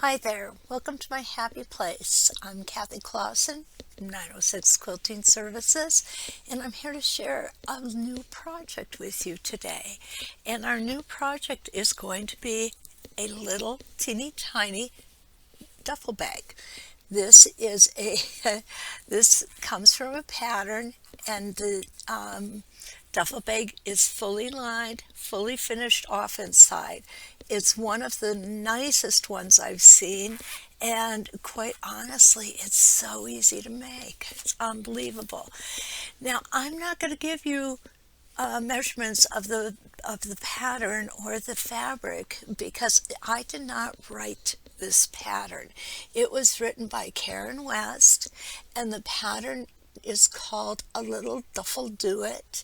Hi there, welcome to my happy place. I'm Kathy Clausen from 906 Quilting Services, and I'm here to share a new project with you today. And our new project is going to be a little teeny tiny duffel bag. This comes from a pattern, and the duffel bag is fully lined, fully finished off inside. It's one of the nicest ones I've seen, and quite honestly, it's so easy to make. It's unbelievable. Now, I'm not going to give you measurements of the pattern or the fabric because I did not write this pattern. It was written by Karen West, and the pattern is called A Little Duffle Do It.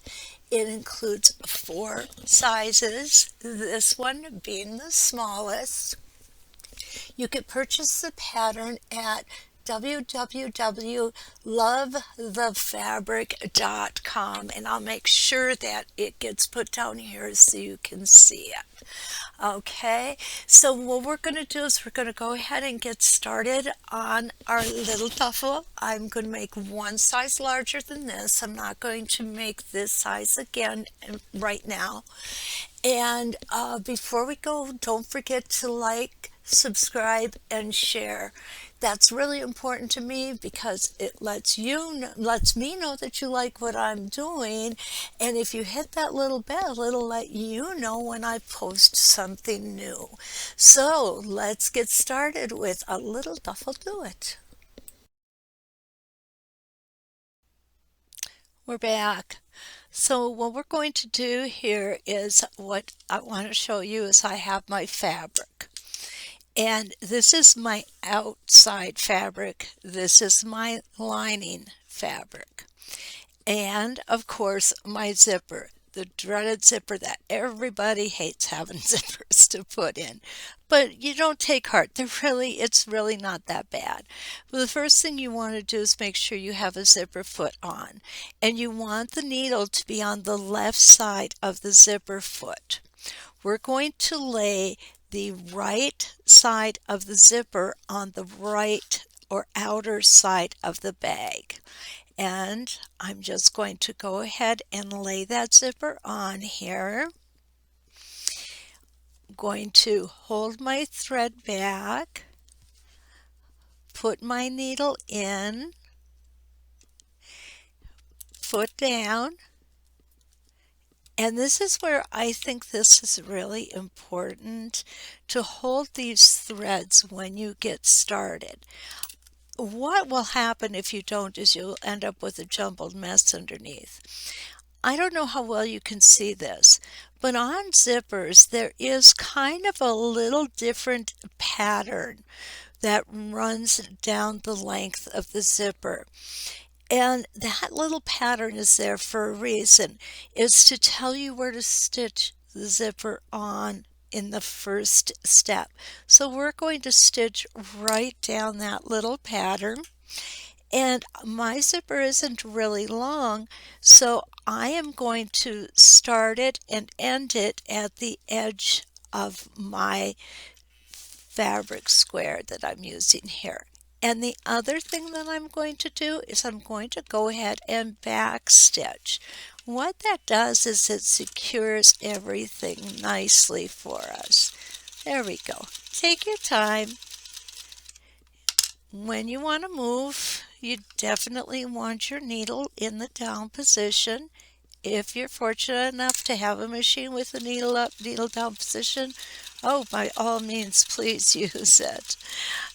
It includes 4 sizes, this one being the smallest. You could purchase the pattern at www.lovethefabric.com, and I'll make sure that it gets put down here so you can see it. Okay, so what we're going to do is we're going to go ahead and get started on our little duffel. I'm going to make one size larger than this. I'm not going to make this size again right now. And before we go, don't forget to like, subscribe, and share. That's really important to me because it lets me know that you like what I'm doing. And if you hit that little bell, it'll let you know when I post something new. So let's get started with A Little Duffel Do It. We're back. So what we're going to do here is what I want to show you is I have my fabric. And this is my outside fabric. This is my lining fabric. And of course, my zipper, the dreaded zipper that everybody hates having zippers to put in. But you don't take heart. It's really not that bad. Well, the first thing you want to do is make sure you have a zipper foot on. And you want the needle to be on the left side of the zipper foot. We're going to lay the right side of the zipper on the right or outer side of the bag. And I'm just going to go ahead and lay that zipper on here. I'm going to hold my thread back, put my needle in, foot down, and this is where I think this is really important to hold these threads when you get started. What will happen if you don't is you'll end up with a jumbled mess underneath. I don't know how well you can see this, but on zippers there is kind of a little different pattern that runs down the length of the zipper. And that little pattern is there for a reason. It's to tell you where to stitch the zipper on in the first step. So we're going to stitch right down that little pattern. And my zipper isn't really long, so I am going to start it and end it at the edge of my fabric square that I'm using here. And the other thing that I'm going to do is I'm going to go ahead and back stitch. What that does is it secures everything nicely for us. There we go. Take your time. When you want to move, you definitely want your needle in the down position. If you're fortunate enough to have a machine with a needle up, needle down position, oh, by all means, please use it.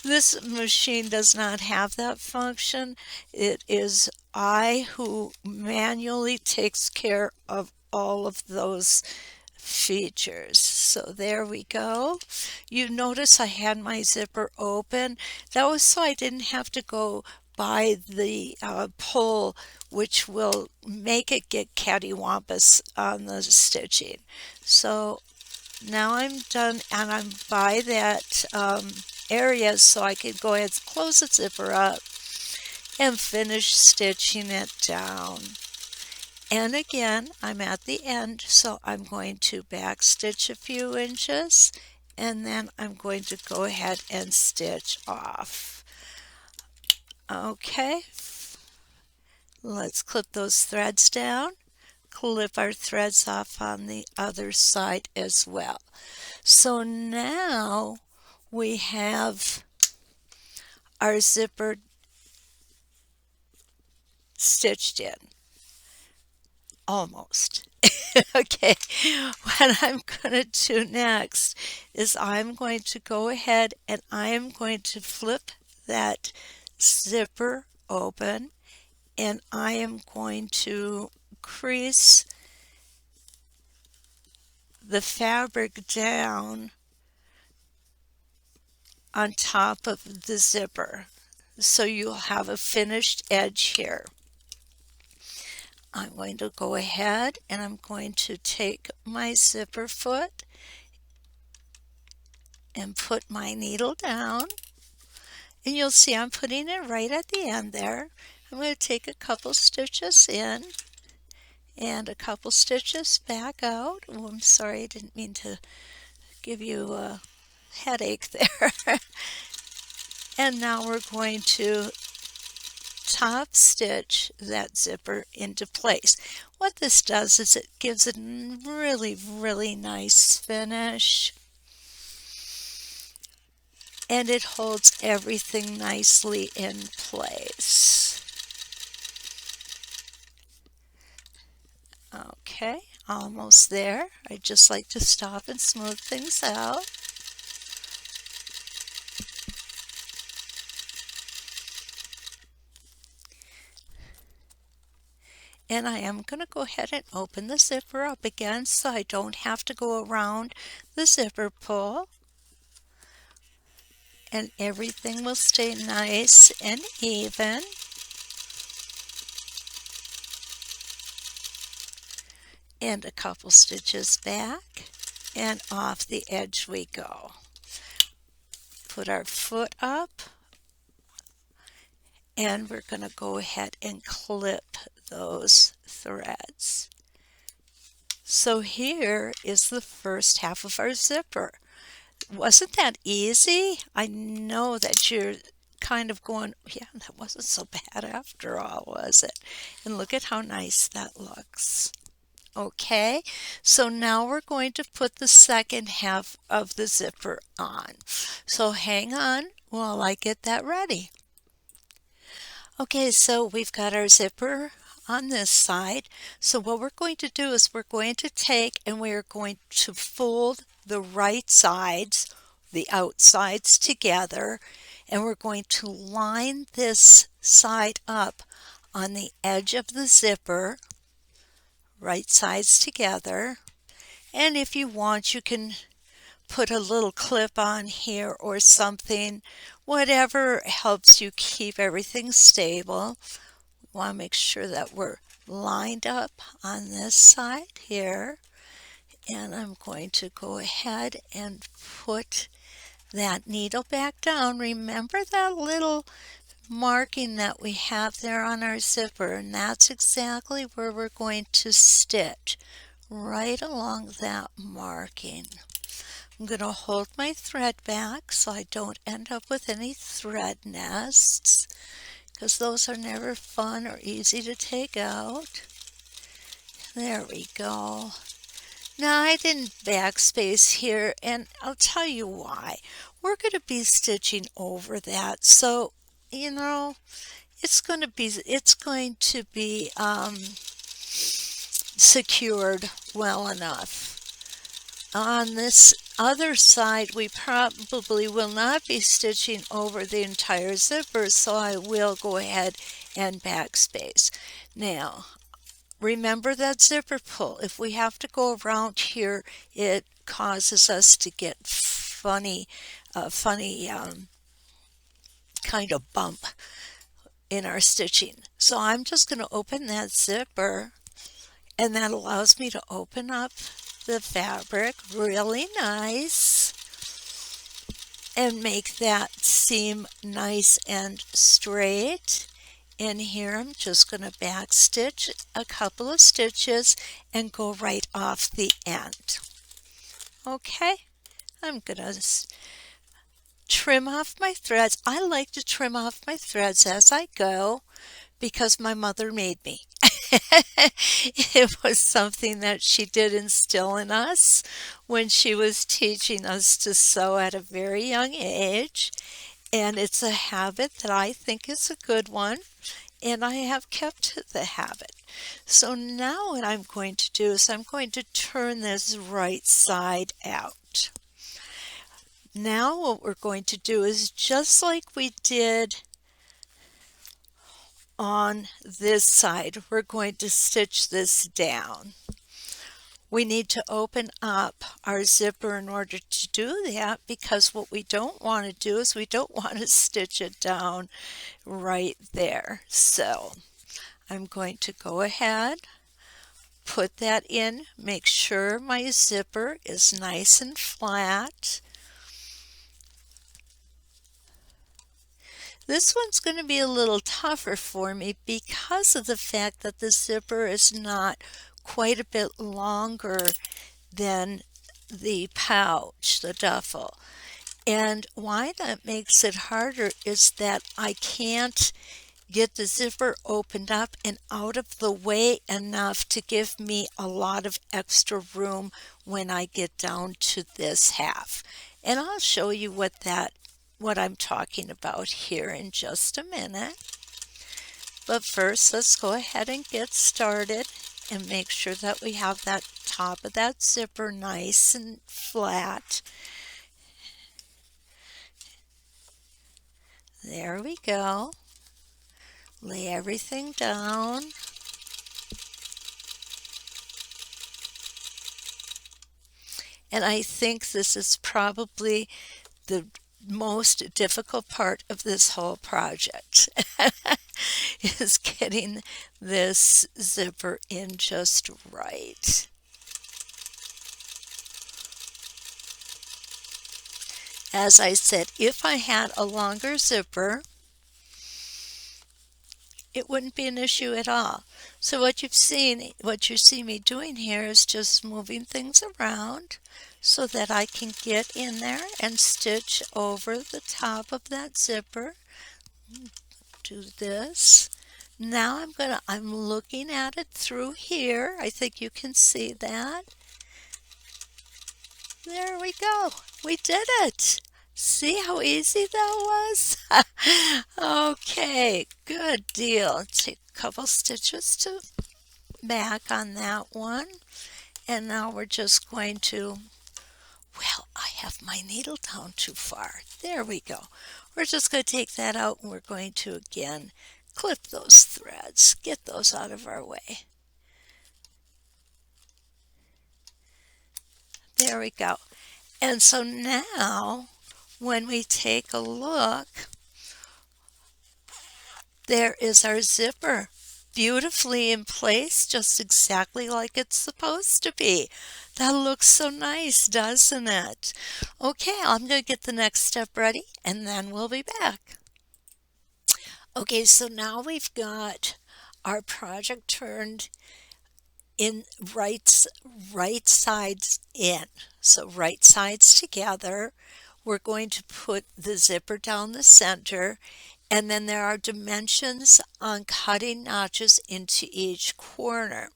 This machine does not have that function. It is I who manually takes care of all of those features. So there we go. You notice I had my zipper open. That was so I didn't have to go by the pole, which will make it get cattywampus on the stitching. So now I'm done, and I'm by that area, so I can go ahead and close the zipper up and finish stitching it down. And again, I'm at the end, so I'm going to back stitch a few inches and then I'm going to go ahead and stitch off. Okay, let's clip those threads down, clip our threads off on the other side as well. So now we have our zipper stitched in, almost. Okay, what I'm going to do next is I'm going to go ahead and I am going to flip that zipper open, and I am going to crease the fabric down on top of the zipper, so you'll have a finished edge here. I'm going to go ahead and I'm going to take my zipper foot and put my needle down, and you'll see I'm putting it right at the end there. I'm going to take a couple stitches in and a couple stitches back out. Oh, I'm sorry, I didn't mean to give you a headache there. And now we're going to top stitch that zipper into place. What this does is it gives it a really nice finish, and it holds everything nicely in place. Okay, almost there. I just like to stop and smooth things out. And I am going to go ahead and open the zipper up again so I don't have to go around the zipper pull. And everything will stay nice and even. And a couple stitches back, and off the edge we go. Put our foot up, and we're going to go ahead and clip those threads. So here is the first half of our zipper. Wasn't that easy? I know that you're kind of going, yeah, that wasn't so bad after all, was it? And look at how nice that looks. Okay, so now we're going to put the second half of the zipper on. So hang on while I get that ready. Okay, so we've got our zipper on this side. So what we're going to do is we're going to take and we are going to fold the right sides, the outsides together, and we're going to line this side up on the edge of the zipper, right sides together. And if you want, you can put a little clip on here or something, whatever helps you keep everything stable. We want to make sure that we're lined up on this side here. And I'm going to go ahead and put that needle back down. Remember that little marking that we have there on our zipper, and that's exactly where we're going to stitch, right along that marking. I'm going to hold my thread back so I don't end up with any thread nests, because those are never fun or easy to take out. There we go. Now I didn't backspace here, and I'll tell you why. We're going to be stitching over that, so you know it's going to be secured well enough. On this other side, we probably will not be stitching over the entire zipper, so I will go ahead and backspace. Now, remember that zipper pull. If we have to go around here, it causes us to get funny kind of bump in our stitching. So I'm just going to open that zipper, and that allows me to open up the fabric really nice and make that seam nice and straight. And here I'm just going to back stitch a couple of stitches and go right off the end. Okay, I'm gonna trim off my threads. I like to trim off my threads as I go because my mother made me. It was something that she did instill in us when she was teaching us to sew at a very young age. And it's a habit that I think is a good one, and I have kept the habit. So now what I'm going to do is I'm going to turn this right side out. Now what we're going to do is just like we did on this side, we're going to stitch this down. We need to open up our zipper in order to do that because what we don't want to do is we don't want to stitch it down right there. So I'm going to go ahead, put that in, make sure my zipper is nice and flat. This one's going to be a little tougher for me because of the fact that the zipper is not quite a bit longer than the pouch, the duffel. And why that makes it harder is that I can't get the zipper opened up and out of the way enough to give me a lot of extra room when I get down to this half. And I'll show you what I'm talking about here in just a minute. But first, let's go ahead and get started and make sure that we have that top of that zipper nice and flat. There we go. Lay everything down. And I think this is probably the most difficult part of this whole project is getting this zipper in just right. As I said, if I had a longer zipper, it wouldn't be an issue at all. So what you see me doing here is just moving things around so that I can get in there and stitch over the top of that zipper. Do this. Now I'm looking at it through here. I think you can see that. There we go. We did it. See how easy that was? Okay, good deal. Take a couple stitches to back on that one. And now we're just going to, well, I have my needle down too far. There we go. We're just going to take that out and we're going to again clip those threads. Get those out of our way. There we go. And so now when we take a look, there is our zipper, beautifully in place, just exactly like it's supposed to be. That looks so nice, doesn't it? Okay, I'm going to get the next step ready, and then we'll be back. Okay, so now we've got our project turned in right sides in. So right sides together. We're going to put the zipper down the center, and then there are dimensions on cutting notches into each corner.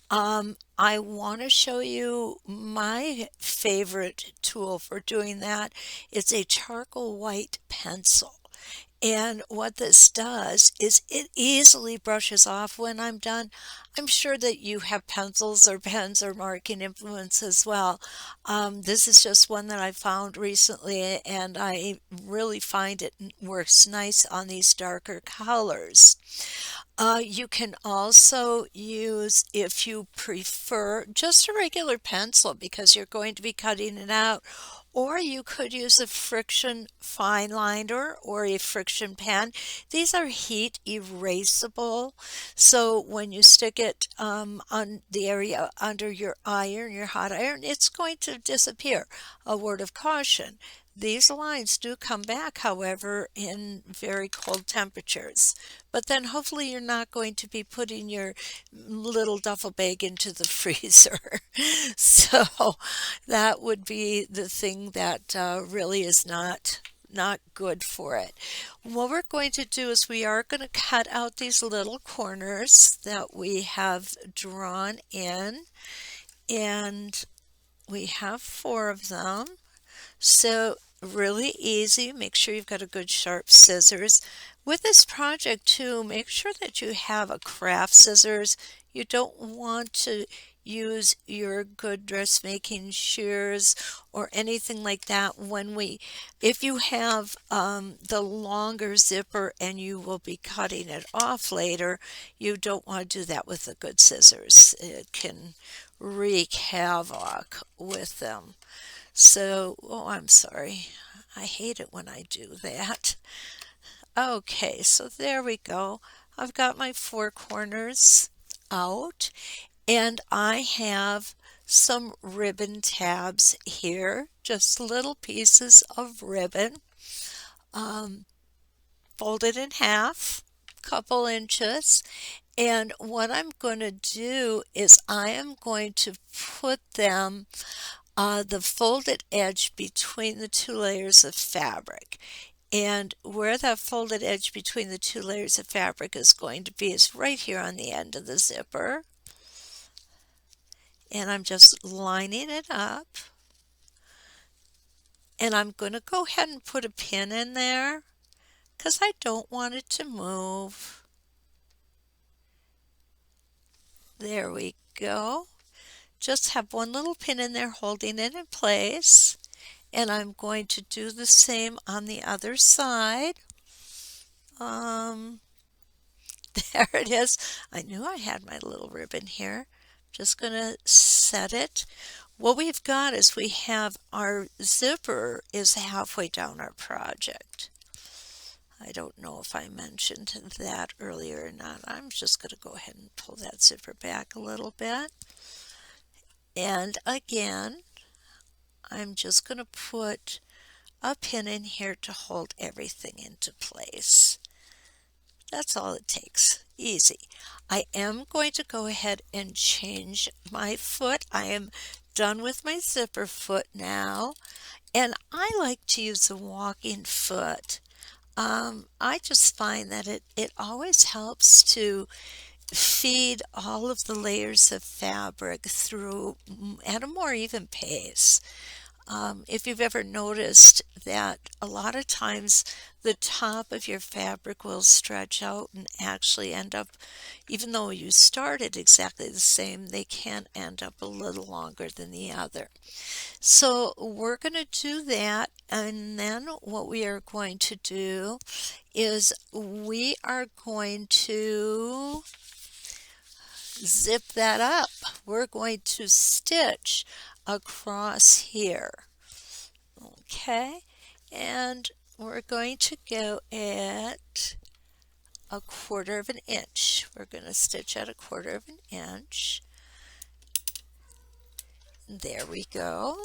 I want to show you my favorite tool for doing that. It's a charcoal white pencil. And what this does is it easily brushes off when I'm done. I'm sure that you have pencils or pens or marking implements as well. This is just one that I found recently, and I really find it works nice on these darker colors. You can also use, if you prefer, just a regular pencil because you're going to be cutting it out, or you could use a friction fine liner or a friction pen. These are heat erasable, so when you stick it on the area under your iron, your hot iron, it's going to disappear. A word of caution, These lines do come back, however, in very cold temperatures. But then hopefully you're not going to be putting your little duffel bag into the freezer. So that would be the thing that really is not good for it. What we're going to do is we are going to cut out these little corners that we have drawn in, and we have 4 of them. So really easy. Make sure you've got a good sharp scissors. With this project too, make sure that you have a craft scissors. You don't want to use your good dressmaking shears or anything like that if you have the longer zipper and you will be cutting it off later, you don't want to do that with the good scissors. It can wreak havoc with them. So, oh, I'm sorry. I hate it when I do that. Okay, so there we go. I've got my 4 corners out, and I have some ribbon tabs here, just little pieces of ribbon, um, folded in half, couple inches. And what I'm going to do is I am going to put them the folded edge between the 2 layers of fabric. And where that folded edge between the 2 layers of fabric is going to be is right here on the end of the zipper. And I'm just lining it up. And I'm going to go ahead and put a pin in there because I don't want it to move. There we go. Just have one little pin in there holding it in place. And I'm going to do the same on the other side. Um, there it is. I knew I had my little ribbon here. Just going to set it. What we've got is we have our zipper is halfway down our project. I don't know if I mentioned that earlier or not. I'm just going to go ahead and pull that zipper back a little bit. And again, I'm just going to put a pin in here to hold everything into place. That's all it takes. Easy. I am going to go ahead and change my foot. I am done with my zipper foot now, and I like to use a walking foot. I just find that it always helps to feed all of the layers of fabric through at a more even pace. If you've ever noticed that a lot of times the top of your fabric will stretch out and actually end up, even though you started exactly the same, they can end up a little longer than the other. So we're going to do that, and then what we are going to do is we are going to zip that up. We're going to stitch across here. Okay, and we're going to go at 1/4 of an inch. We're going to stitch at 1/4 of an inch. There we go.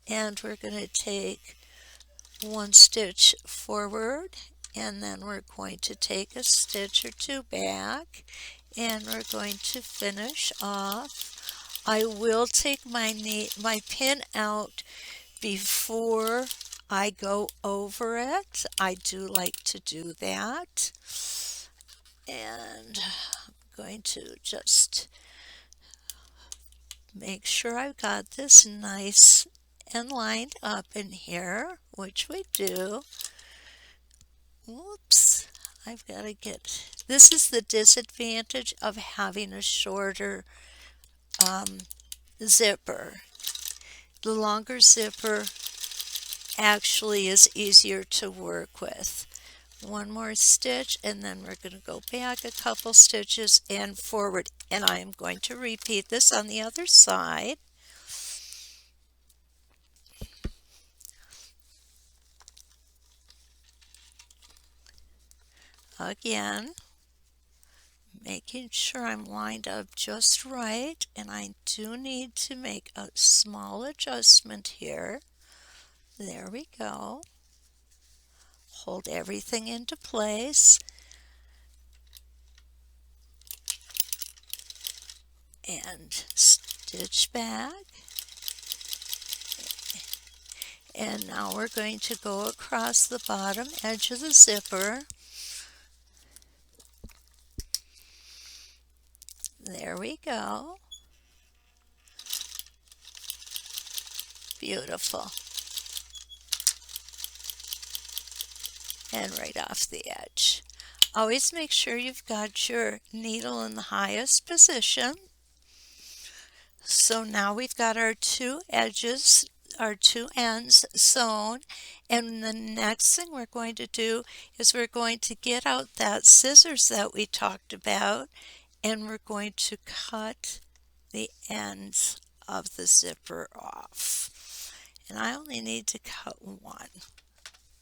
And we're going to take 1 stitch forward, and then we're going to take a stitch or 2 back, and we're going to finish off. I will take my pin out before I go over it. I do like to do that. And I'm going to just make sure I've got this nice and lined up in here, which we do. Whoops, I've got to get, this is the disadvantage of having a shorter zipper. The longer zipper actually is easier to work with. 1 more stitch, and then we're going to go back a couple stitches and forward, and I am going to repeat this on the other side. Again, making sure I'm lined up just right, and I do need to make a small adjustment here. There we go. Hold everything into place and stitch back. And now we're going to go across the bottom edge of the zipper. There we go. Beautiful. And right off the edge. Always make sure you've got your needle in the highest position. So now we've got our two edges, our two ends sewn, and the next thing we're going to do is we're going to get out that scissors that we talked about, and we're going to cut the ends of the zipper off. And I only need to cut one.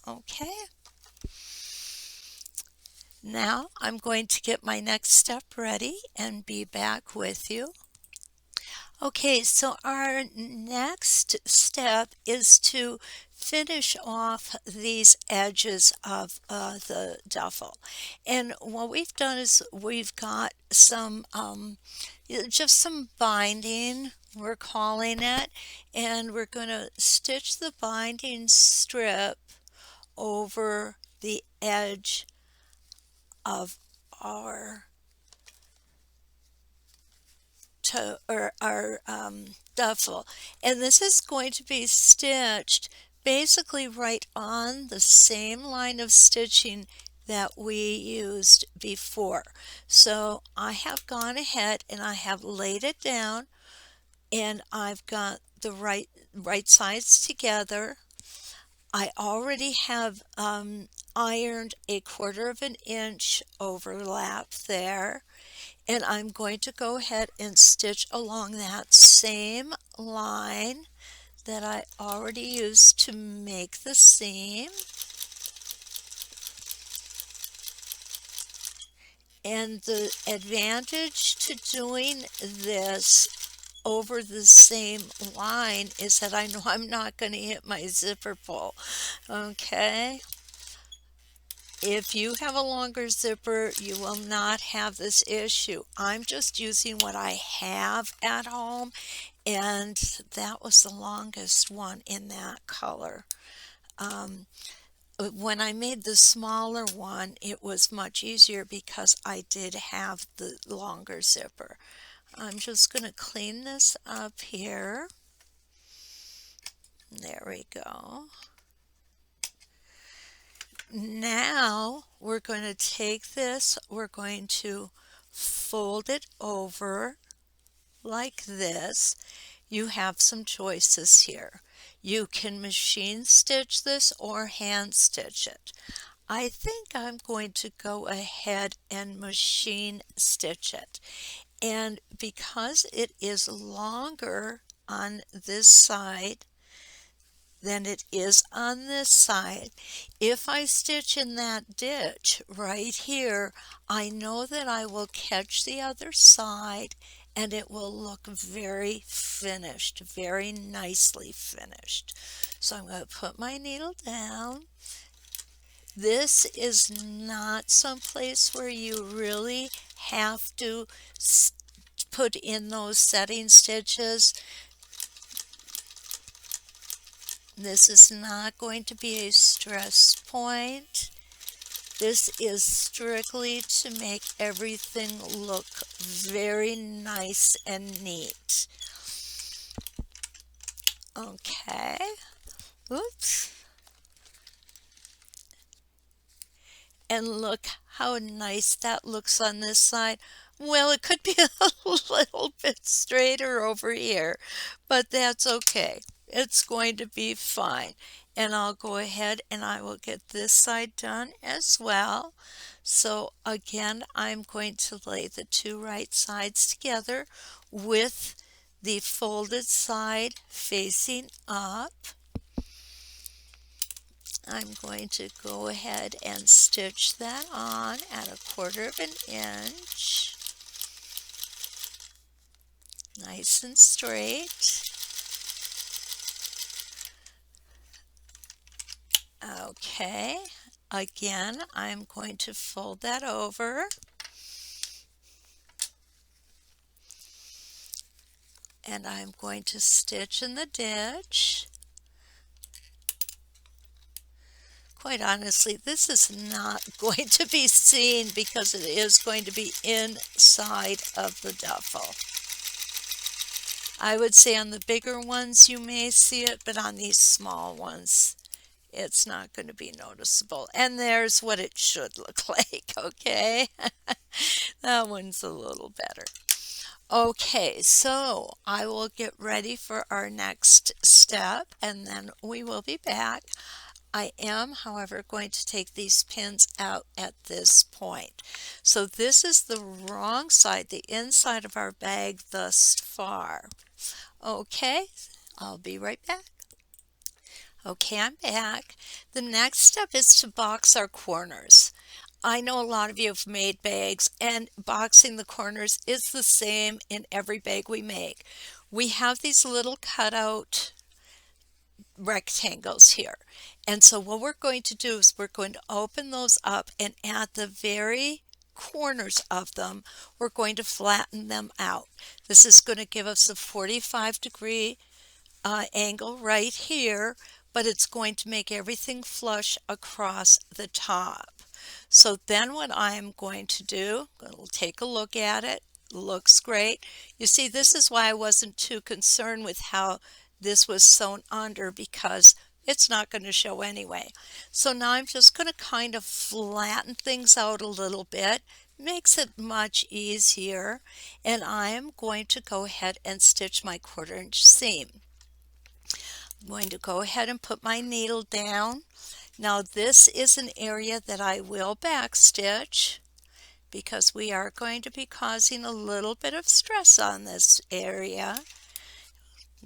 Okay. Now I'm going to get my next step ready and be back with you. Okay, so our next step is to finish off these edges of the duffel. And what we've done is we've got some, just some binding, we're calling it, and we're going to stitch the binding strip over the edge of our duffel, and this is going to be stitched basically right on the same line of stitching that we used before. So I have gone ahead and I have laid it down, and I've got the right sides together. I already have ironed 1/4 of an inch overlap there, and I'm going to go ahead and stitch along that same line that I already used to make the seam. And the advantage to doing this over the same line is that I know I'm not going to hit my zipper pull. Okay? If you have a longer zipper, you will not have this issue. I'm just using what I have at home, and that was the longest one in that color. When I made the smaller one, it was much easier because I did have the longer zipper. I'm just going to clean this up here. There we go. Now we're going to take this, we're going to fold it over like this. You have some choices here. You can machine stitch this or hand stitch it. I think I'm going to go ahead and machine stitch it. And because it is longer on this side than it is on this side, if I stitch in that ditch right here, I know that I will catch the other side and it will look very finished, very nicely finished. So I'm going to put my needle down. This is not someplace where you really have to put in those setting stitches. This is not going to be a stress point. This is strictly to make everything look very nice and neat. Okay. Oops. And look how nice that looks on this side. Well, it could be a little bit straighter over here, but that's okay. It's going to be fine. And I'll go ahead and I will get this side done as well. So again, I'm going to lay the two right sides together with the folded side facing up. I'm going to go ahead and stitch that on at 1/4 of an inch, nice and straight. Okay, again, I'm going to fold that over, and I'm going to stitch in the ditch. Quite honestly, this is not going to be seen because it is going to be inside of the duffel. I would say on the bigger ones you may see it, but on these small ones it's not going to be noticeable. And there's what it should look like, okay? That one's a little better. Okay, so I will get ready for our next step and then we will be back. I am, however, going to take these pins out at this point. So this is the wrong side, the inside of our bag thus far. Okay, I'll be right back. Okay, I'm back. The next step is to box our corners. I know a lot of you have made bags, and boxing the corners is the same in every bag we make. We have these little cutout rectangles here. And so what we're going to do is we're going to open those up, and at the very corners of them, we're going to flatten them out. This is going to give us a 45-degree angle right here, but it's going to make everything flush across the top. So then what I'm going to do, we'll take a look at it. Looks great. You see, this is why I wasn't too concerned with how this was sewn under, because it's not going to show anyway. So now I'm just going to kind of flatten things out a little bit. Makes it much easier. And I am going to go ahead and stitch my 1/4 inch seam. I'm going to go ahead and put my needle down. Now this is an area that I will backstitch because we are going to be causing a little bit of stress on this area.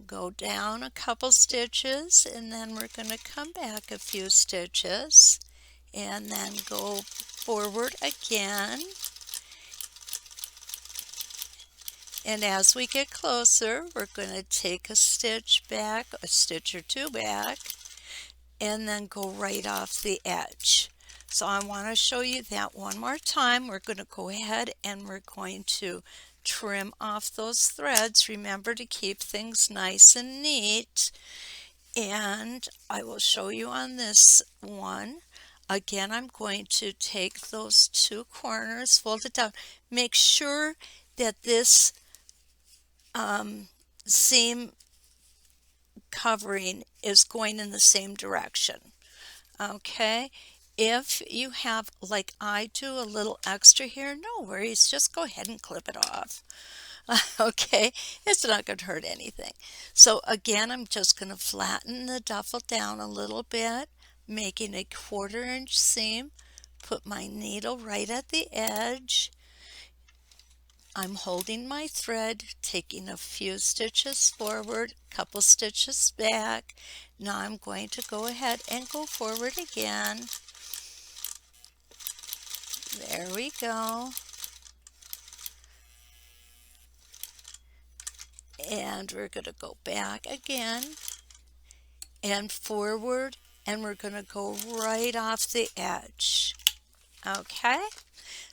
Go down a couple stitches and then we're going to come back a few stitches and then go forward again. And as we get closer, we're going to take a stitch back, a stitch or two back, and then go right off the edge. So I want to show you that one more time. We're going to go ahead and we're going to trim off those threads. Remember to keep things nice and neat. And I will show you on this one. Again, I'm going to take those two corners, fold it down. Make sure that this seam covering is going in the same direction. Okay, if you have, like I do, a little extra here, no worries, just go ahead and clip it off. Okay, it's not going to hurt anything. So again, I'm just going to flatten the duffel down a little bit, making a 1/4 inch seam, put my needle right at the edge. I'm holding my thread, taking a few stitches forward, a couple stitches back. Now I'm going to go ahead and go forward again. There we go. And we're going to go back again and forward, and we're going to go right off the edge. Okay,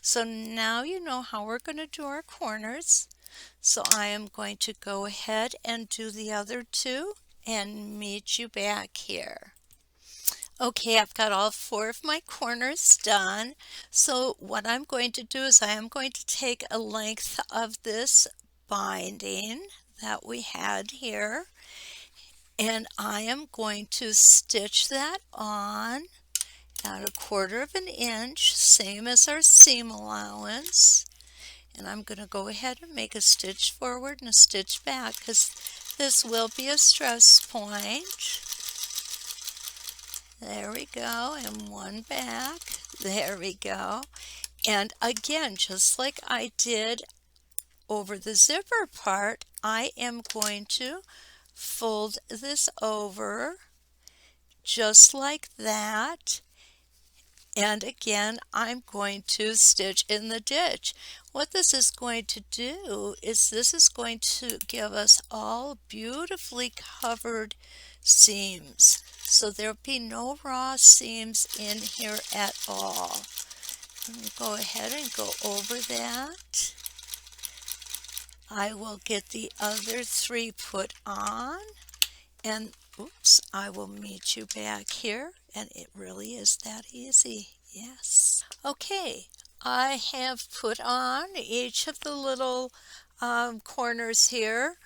so now you know how we're going to do our corners. So I am going to go ahead and do the other two and meet you back here. Okay, I've got all 4 of my corners done. So what I'm going to do is I am going to take a length of this binding that we had here, and I am going to stitch that on at 1/4 of an inch, same as our seam allowance. And I'm going to go ahead and make a stitch forward and a stitch back because this will be a stress point. There we go, and one back. There we go. And again, just like I did over the zipper part, I am going to fold this over, just like that. And again, I'm going to stitch in the ditch. What this is going to do is this is going to give us all beautifully covered seams. So there'll be no raw seams in here at all. Let me go ahead and go over that. I will get the other three put on, and oops, I will meet you back here, and it really is that easy. Yes. Okay, I have put on each of the little corners here.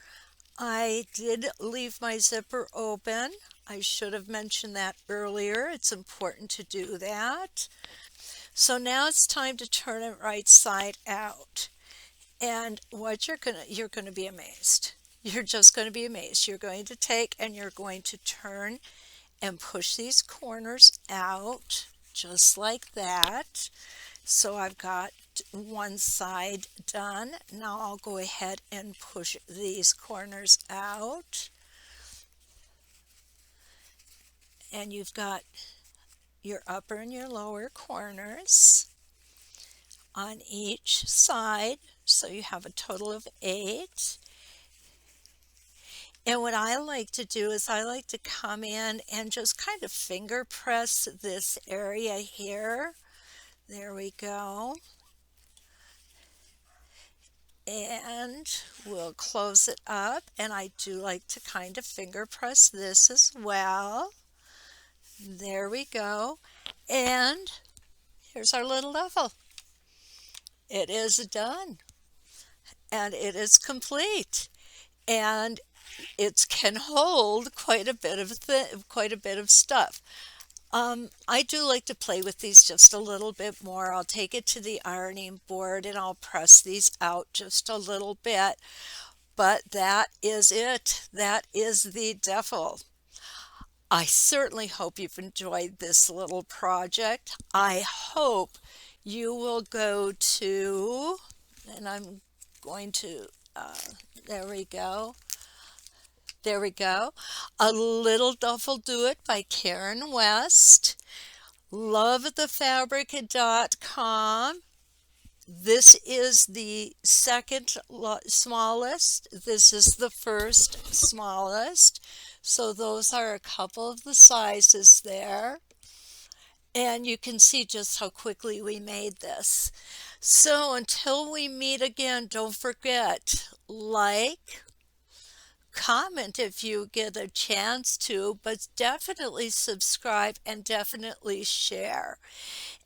I did leave my zipper open. I should have mentioned that earlier. It's important to do that. So now it's time to turn it right side out. And what you're gonna be amazed. You're just going to be amazed. You're going to take and you're going to turn and push these corners out just like that. So I've got one side done. Now I'll go ahead and push these corners out. And you've got your upper and your lower corners on each side. So you have a total of 8. And what I like to do is I like to come in and just kind of finger press this area here. There we go. And we'll close it up. And I do like to kind of finger press this as well. There we go. And here's our little duffel. It is done. And it is complete. And it can hold quite a bit of stuff. I do like to play with these just a little bit more. I'll take it to the ironing board and I'll press these out just a little bit. But that is it. That is the duffel. I certainly hope you've enjoyed this little project. I hope you will go to, and I'm going to, there we go. There we go. A Little Duffle Do It by Karen West. Lovethefabric.com. This is the second smallest. This is the first smallest. So those are a couple of the sizes there. And you can see just how quickly we made this. So until we meet again, don't forget, like, comment if you get a chance to, but definitely subscribe and definitely share.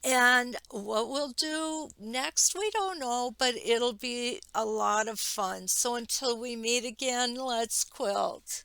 And what we'll do next, we don't know, but it'll be a lot of fun. So until we meet again, let's quilt.